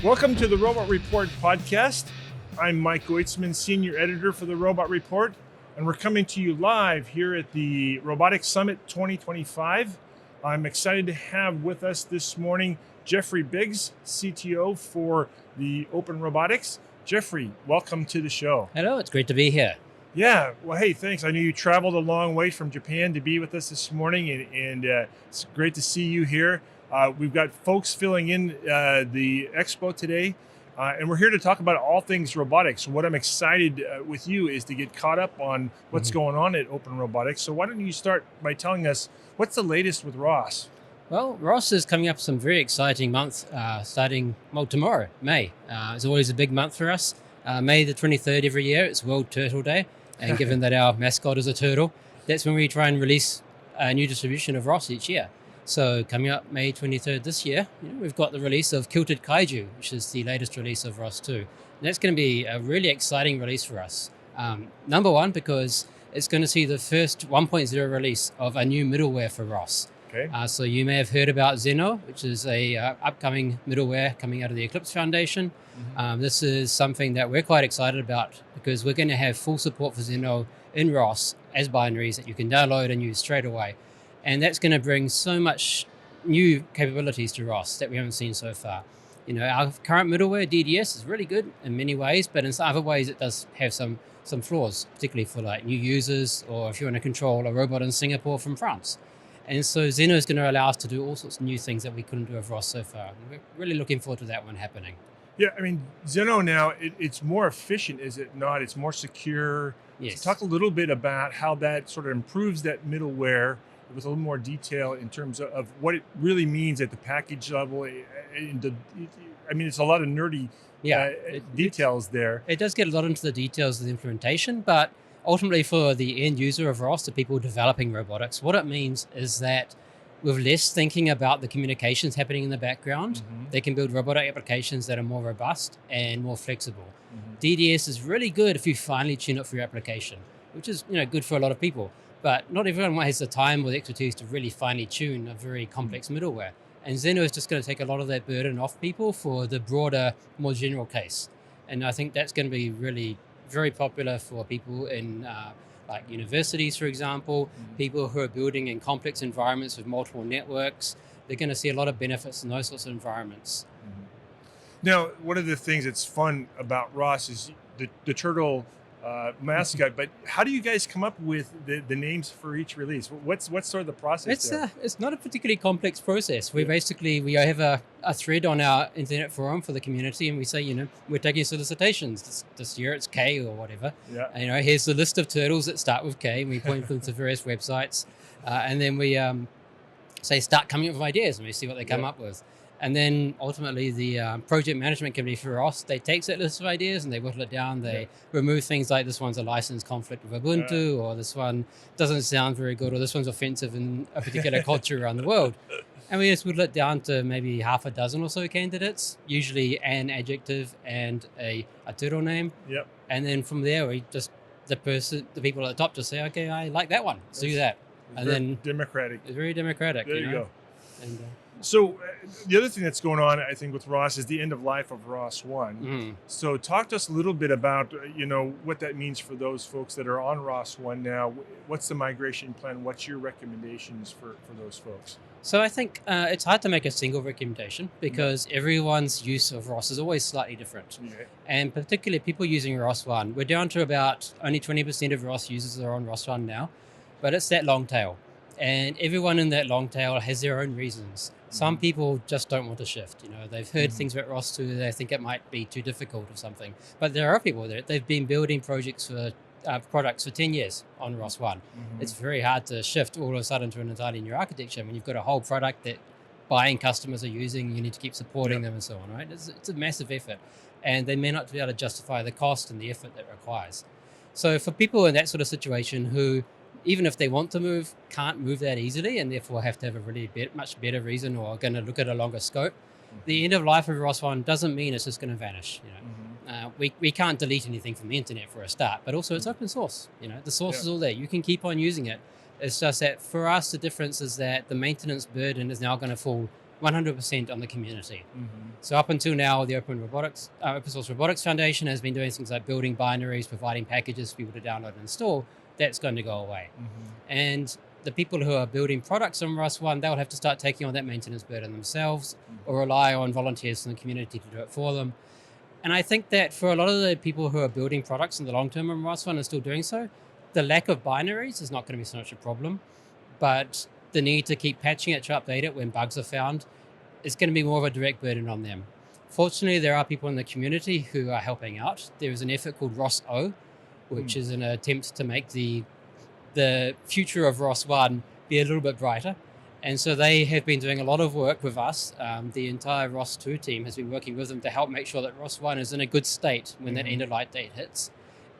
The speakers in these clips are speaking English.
Welcome to the Robot Report podcast. I'm Mike Oitzman, Senior Editor for the Robot Report, and we're coming to you live here at the Robotics Summit 2025. I'm excited to have with us this morning Geoffrey Biggs, CTO for the Open Robotics. Geoffrey, welcome to the show. Hello, it's great to be here. Yeah, well, hey, thanks. I know you traveled a long way from Japan to be with us this morning, and it's great to see you here. We've got folks filling in the expo today, and we're here to talk about all things robotics. What I'm excited with you is to get caught up on what's going on at Open Robotics. So why don't you start by telling us what's the latest with ROS? Well, ROS is coming up some very exciting months, starting tomorrow, May. It's always a big month for us. May the 23rd every year, it's World Turtle Day. And given that our mascot is a turtle, that's when we try and release a new distribution of ROS each year. So coming up May 23rd this year, we've got the release of Kilted Kaiju, which is the latest release of ROS 2. And that's going to be a really exciting release for us. Number one, because it's going to see the first 1.0 release of a new middleware for ROS. Okay. So you may have heard about Xeno, which is a upcoming middleware coming out of the Eclipse Foundation. This is something that we're quite excited about because we're going to have full support for Xeno in ROS as binaries that you can download and use straight away. And that's going to bring so much new capabilities to ROS that we haven't seen so far. Our current middleware, DDS, is really good in many ways, but in some other ways it does have some flaws, particularly for like new users or if you want to control a robot in Singapore from France. And so Xeno is going to allow us to do all sorts of new things that we couldn't do with ROS so far. We're really looking forward to that one happening. Yeah, I mean, Xeno now, it's more efficient, is it not? It's more secure. Yes. So talk a little bit about how that sort of improves that middleware with a little more detail in terms of what it really means at the package level. It's a lot of nerdy details there. It does get a lot into the details of the implementation, but ultimately for the end user of ROS, the people developing robotics, what it means is that with less thinking about the communications happening in the background, they can build robotic applications that are more robust and more flexible. DDS is really good if you finally tune it for your application, which is good for a lot of people. But not everyone has the time or the expertise to really finely tune a very complex middleware. And Xeno is just going to take a lot of that burden off people for the broader, more general case. And I think that's going to be really very popular for people in like universities, for example, people who are building in complex environments with multiple networks. They're going to see a lot of benefits in those sorts of environments. Now, one of the things that's fun about ROS is the turtle mascot, but how do you guys come up with the names for each release? What's sort of the process there? It's not a particularly complex process. We have a thread on our internet forum for the community, and we say, we're taking solicitations. This year it's K or whatever. Yeah. And, here's the list of turtles that start with K, and we point them to various websites, and then we say start coming up with ideas, and we see what they come up with. And then ultimately the project management committee for ROS, they take that list of ideas and they whittle it down. They remove things like this one's a license conflict with Ubuntu, or this one doesn't sound very good, or this one's offensive in a particular culture around the world. And we just whittle it down to maybe half a dozen or so candidates, usually an adjective and a turtle name. Yep. And then from there, we just, the people at the top just say, okay, I like that one, let's do that. And then democratic. It's very democratic. There you go. And, so the other thing that's going on, I think, with ROS is the end of life of ROS 1. So talk to us a little bit about, what that means for those folks that are on ROS 1 now. What's the migration plan? What's your recommendations for those folks? So I think it's hard to make a single recommendation because everyone's use of ROS is always slightly different. And particularly people using ROS 1, we're down to about only 20% of ROS users are on ROS 1 now, but it's that long tail. And everyone in that long tail has their own reasons. Some people just don't want to shift. They've heard things about ROS 2, they think it might be too difficult or something. But there are people that they've been building products for 10 years on ROS 1. It's very hard to shift all of a sudden to an entirely new architecture when you've got a whole product that buying customers are using, you need to keep supporting them and so on, right? It's a massive effort. And they may not be able to justify the cost and the effort that it requires. So for people in that sort of situation who, even if they want to move, can't move that easily and therefore have to have a really much better reason or are going to look at a longer scope. The end of life of ROS 1 doesn't mean it's just going to vanish. We can't delete anything from the internet for a start, but also it's open source. The source is all there. You can keep on using it. It's just that for us, the difference is that the maintenance burden is now going to fall 100% on the community. Mm-hmm. So up until now, the Open Source Robotics Foundation has been doing things like building binaries, providing packages for people to download and install. That's going to go away. Mm-hmm. And the people who are building products on ROS One, they'll have to start taking on that maintenance burden themselves, or rely on volunteers from the community to do it for them. And I think that for a lot of the people who are building products in the long term on ROS One and still doing so, the lack of binaries is not going to be so much a problem, but the need to keep patching it to update it when bugs are found is going to be more of a direct burden on them. Fortunately, there are people in the community who are helping out. There is an effort called ROS-O, which is an attempt to make the future of ROS One be a little bit brighter. And so they have been doing a lot of work with us. The entire ROS 2 team has been working with them to help make sure that ROS 1 is in a good state when that end of life date hits.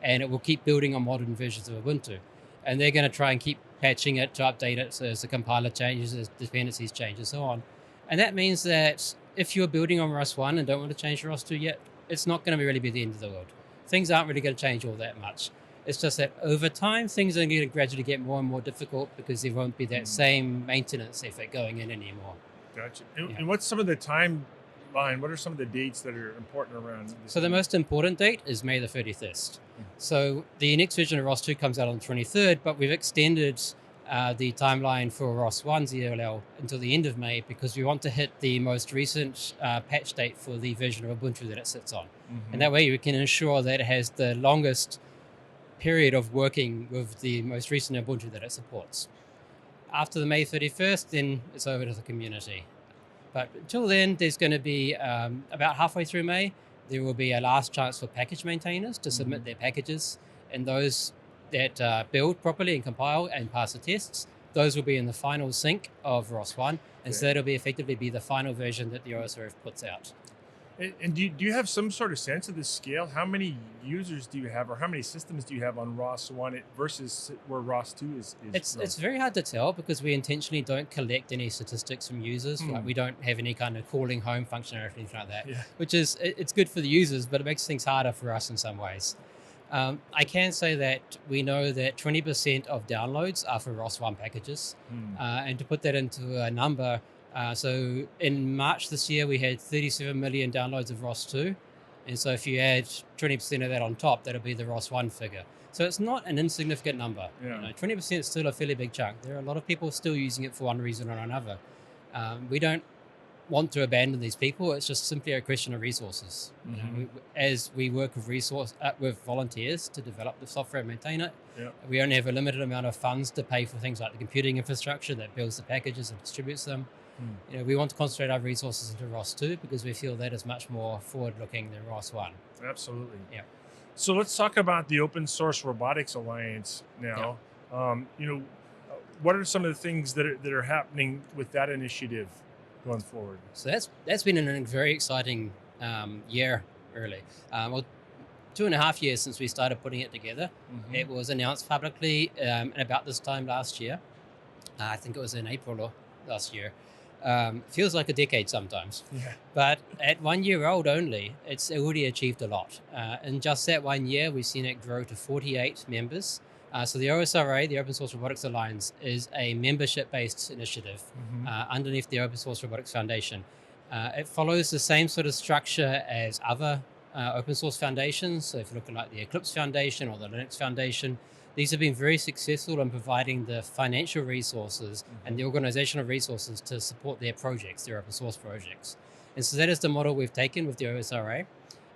And it will keep building on modern versions of Ubuntu. And they're going to try and keep patching it to update it so as the compiler changes, as dependencies change, and so on. And that means that if you're building on ROS 1 and don't want to change to ROS 2 yet, it's not going to really be the end of the world. Things aren't really going to change all that much. It's just that over time, things are going to gradually get more and more difficult because there won't be that same maintenance effort going in anymore. Gotcha. And what's some of the timeline? What are some of the dates that are important around this? So the most important date is May the 31st. So the next version of ROS 2 comes out on the 23rd, but we've extended the timeline for ROS 1's ELL until the end of May because we want to hit the most recent patch date for the version of Ubuntu that it sits on. And that way we can ensure that it has the longest period of working with the most recent Ubuntu that it supports. After the May 31st, then it's over to the community. But until then, there's going to be about halfway through May, there will be a last chance for package maintainers to submit their packages, and those that build properly and compile and pass the tests, those will be in the final sync of ROS 1, and so that'll be effectively be the final version that the OSRF puts out. And do you have some sort of sense of the scale? How many users do you have, or how many systems do you have on ROS 1 versus where ROS 2 is? It's very hard to tell because we intentionally don't collect any statistics from users. Like we don't have any kind of calling home functionality or anything like that, which is, it's good for the users, but it makes things harder for us in some ways. I can say that we know that 20% of downloads are for ROS 1 packages. And to put that into a number, so in March this year, we had 37 million downloads of ROS 2. And so if you add 20% of that on top, that'll be the ROS 1 figure. So it's not an insignificant number. 20% is still a fairly big chunk. There are a lot of people still using it for one reason or another. We don't want to abandon these people. It's just simply a question of resources. As we work with volunteers to develop the software and maintain it, we only have a limited amount of funds to pay for things like the computing infrastructure that builds the packages and distributes them. We want to concentrate our resources into ROS 2 because we feel that is much more forward-looking than ROS 1. Absolutely. So let's talk about the Open Source Robotics Alliance now. What are some of the things that are happening with that initiative going forward? So that's been a very exciting year, really. 2.5 years since we started putting it together. It was announced publicly about this time last year. I think it was in April last year. Feels like a decade sometimes. But at 1 year old only, it's already achieved a lot. In just that 1 year, we've seen it grow to 48 members. So the OSRA, the Open Source Robotics Alliance, is a membership-based initiative underneath the Open Source Robotics Foundation. It follows the same sort of structure as other open source foundations. So if you're looking like the Eclipse Foundation or the Linux Foundation, these have been very successful in providing the financial resources and the organizational resources to support their projects, their open source projects. And so that is the model we've taken with the OSRA.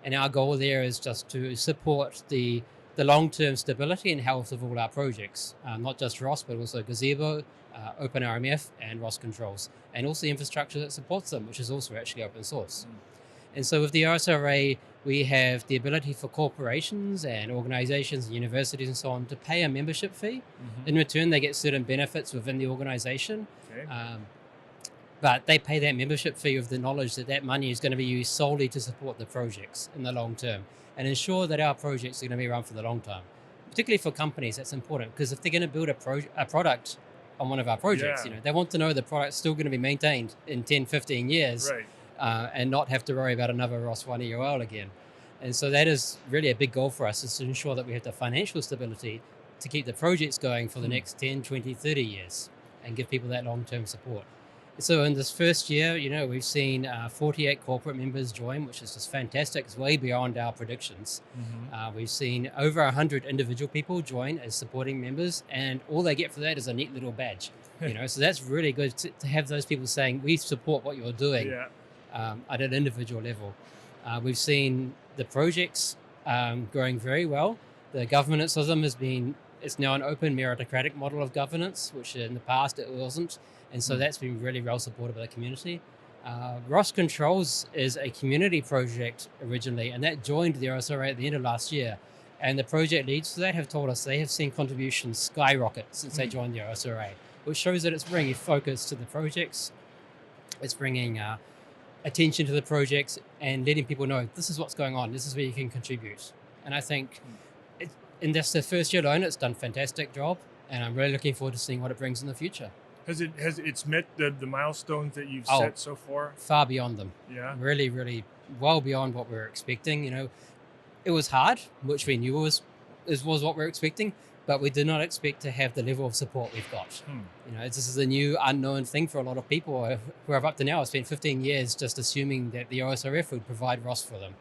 And our goal there is just to support the long-term stability and health of all our projects, not just ROS, but also Gazebo, OpenRMF, and ROS controls, and also the infrastructure that supports them, which is also actually open source. And so with the OSRA, we have the ability for corporations and organizations and universities and so on to pay a membership fee. In return, they get certain benefits within the organization. But they pay that membership fee with the knowledge that that money is going to be used solely to support the projects in the long term and ensure that our projects are going to be around for the long term. Particularly for companies, that's important because if they're going to build a product on one of our projects, they want to know the product's still going to be maintained in 10, 15 years. And not have to worry about another ROS 1 EOL again. And so that is really a big goal for us, is to ensure that we have the financial stability to keep the projects going for the next 10, 20, 30 years and give people that long-term support. So in this first year, we've seen 48 corporate members join, which is just fantastic. It's way beyond our predictions. We've seen over 100 individual people join as supporting members, and all they get for that is a neat little badge. So that's really good to have those people saying, we support what you're doing at an individual level. We've seen the projects growing very well. The governance of them it's now an open meritocratic model of governance, which in the past it wasn't. And so that's been really well supported by the community. ROS Controls is a community project originally, and that joined the OSRA at the end of last year. And the project leads for that have told us they have seen contributions skyrocket since they joined the OSRA, which shows that it's bringing focus to the projects. It's bringing attention to the projects and letting people know this is what's going on. This is where you can contribute. And I think in just the first year alone, it's done a fantastic job. And I'm really looking forward to seeing what it brings in the future. It's met the milestones that you've set so far? Far beyond them. Yeah. Really, really well beyond what we were expecting. It was hard, which we knew was what we were expecting, but we did not expect to have the level of support we've got. This is a new unknown thing for a lot of people who have up to now spent 15 years just assuming that the OSRF would provide ROS for them.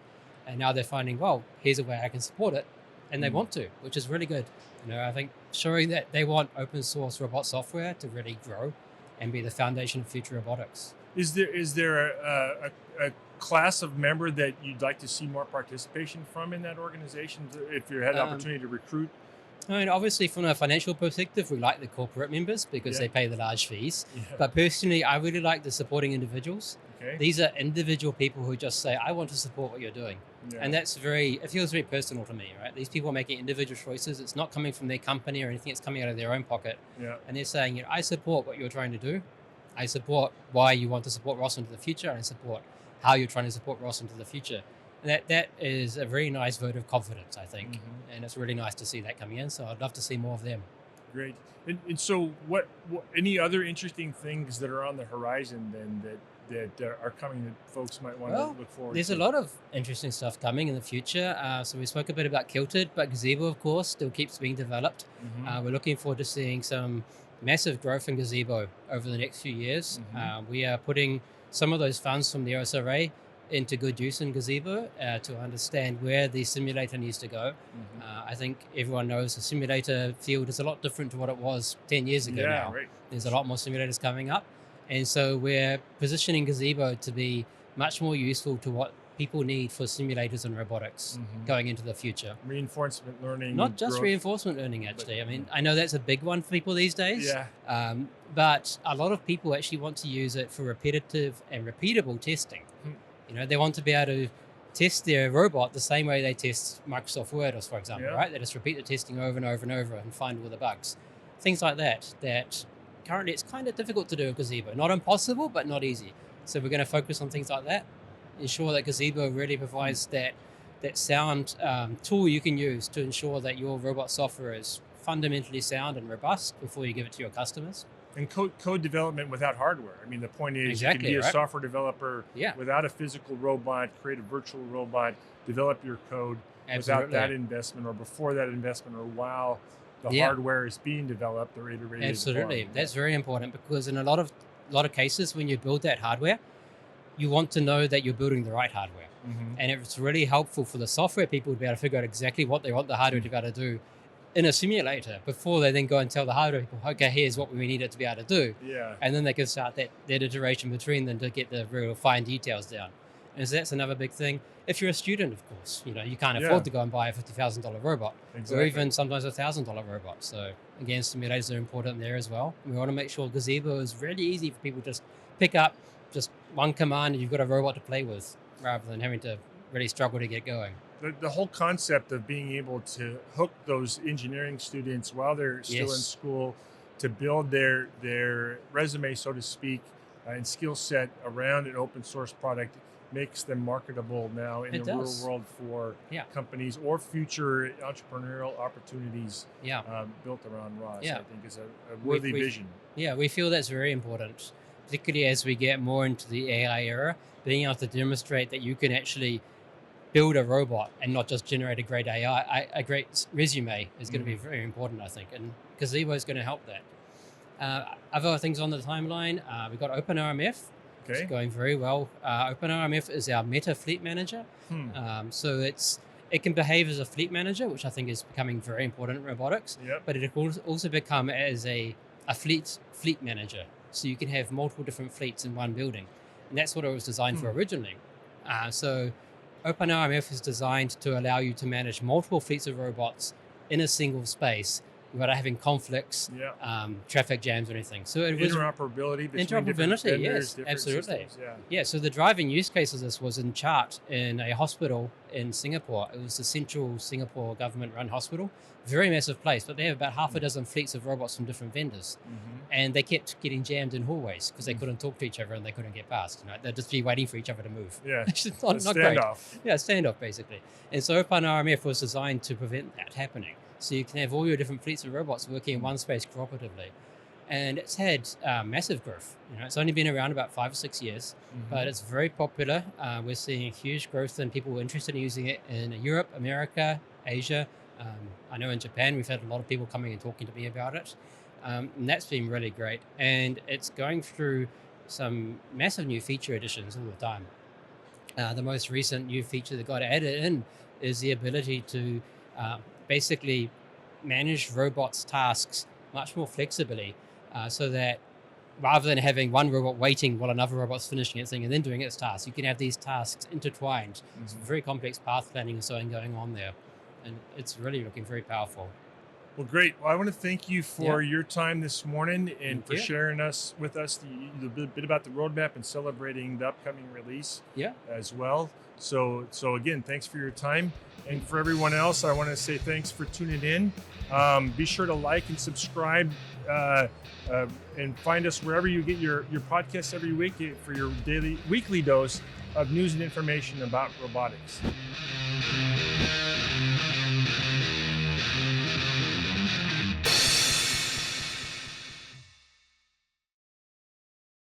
And now they're finding, well, here's a way I can support it. And they want to, which is really good. I think showing that they want open source robot software to really grow and be the foundation of future robotics. Is there a class of member that you'd like to see more participation from in that organization if you had an opportunity to recruit? Obviously from a financial perspective, we like the corporate members because they pay the large fees. But personally, I really like the supporting individuals. Okay. These are individual people who just say, I want to support what you're doing. And it feels very personal to me, right? These people are making individual choices. It's not coming from their company or anything. It's coming out of their own pocket. And they're saying, I support what you're trying to do. I support why you want to support ROS into the future. And I support how you're trying to support ROS into the future. And that is a very nice vote of confidence, I think. And it's really nice to see that coming in. So I'd love to see more of them. Great. And so what any other interesting things that are on the horizon then that are coming that folks might want to look forward to? There's a lot of interesting stuff coming in the future. So we spoke a bit about Kilted, but Gazebo, of course, still keeps being developed. We're looking forward to seeing some massive growth in Gazebo over the next few years. We are putting some of those funds from the OSRA into good use in Gazebo to understand where the simulator needs to go. I think everyone knows the simulator field is a lot different to what it was 10 years ago now. Right. There's a lot more simulators coming up. And so we're positioning Gazebo to be much more useful to what people need for simulators and robotics going into the future. Reinforcement learning. Not just reinforcement learning, actually. I know that's a big one for people these days. But a lot of people actually want to use it for repetitive and repeatable testing. They want to be able to test their robot the same way they test Microsoft Word, for example, right? They just repeat the testing over and over and over and find all the bugs. Things like that currently it's kind of difficult to do with Gazebo. Not impossible, but not easy. So we're going to focus on things like that. Ensure that Gazebo really provides that sound tool you can use to ensure that your robot software is fundamentally sound and robust before you give it to your customers. And code development without hardware. The point is you can be a software developer without a physical robot, create a virtual robot, develop your code without that investment or before that investment or while the hardware is being developed or iterated. Absolutely. That's very important because in a lot of cases when you build that hardware, you want to know that you're building the right hardware. And it's really helpful for the software people to be able to figure out exactly what they want the hardware to be able to do in a simulator before they then go and tell the hardware people, okay, here's what we need it to be able to do. And then they can start that iteration between them to get the real fine details down. And so that's another big thing. If you're a student, of course, you can't afford to go and buy a $50,000 robot or even sometimes a $1,000 robot. So again, simulators are important there as well. We want to make sure Gazebo is really easy for people to just pick up just one command and you've got a robot to play with rather than having to really struggle to get going. The whole concept of being able to hook those engineering students while they're still in school to build their resume, so to speak, and skill set around an open source product makes them marketable now in the real world for companies or future entrepreneurial opportunities built around ROS, I think is a worthy vision. We feel that's very important, particularly as we get more into the AI era, being able to demonstrate that you can actually build a robot and not just generate a great AI, a great resume is going to be very important, I think. And Gazebo is going to help that. Other things on the timeline, we've got OpenRMF. Okay. It's going very well. OpenRMF is our meta fleet manager. So it can behave as a fleet manager, which I think is becoming very important in robotics. Yep. But it can also become as a fleet manager. So you can have multiple different fleets in one building. And that's what it was designed for originally. So OpenRMF is designed to allow you to manage multiple fleets of robots in a single space without having conflicts, traffic jams or anything. So it was interoperability between different vendors, yes, different absolutely. systems, Yeah, so the driving use case of this was in Chart in a hospital in Singapore. It was the central Singapore government-run hospital, very massive place, but they have about half a dozen fleets of robots from different vendors, and they kept getting jammed in hallways because they couldn't talk to each other and they couldn't get past. They'd just be waiting for each other to move. Yeah, It's not great. standoff. Yeah, standoff basically. And so OpenRMF was designed to prevent that happening. So you can have all your different fleets of robots working in one space cooperatively. And it's had massive growth. It's only been around about 5 or 6 years, but it's very popular. We're seeing huge growth in people interested in using it in Europe, America, Asia. I know in Japan, we've had a lot of people coming and talking to me about it. And that's been really great. And it's going through some massive new feature additions all the time. The most recent new feature that got added in is the ability to basically manage robots' tasks much more flexibly, so that rather than having one robot waiting while another robot's finishing its thing and then doing its task, you can have these tasks intertwined. It's very complex path planning and so on going on there. And it's really looking very powerful. Well, great. Well, I want to thank you for your time this morning and Thank for you. sharing with us the bit about the roadmap and celebrating the upcoming release as well. So again, thanks for your time. And for everyone else, I want to say thanks for tuning in. Be sure to like and subscribe and find us wherever you get your podcasts every week for your weekly dose of news and information about robotics.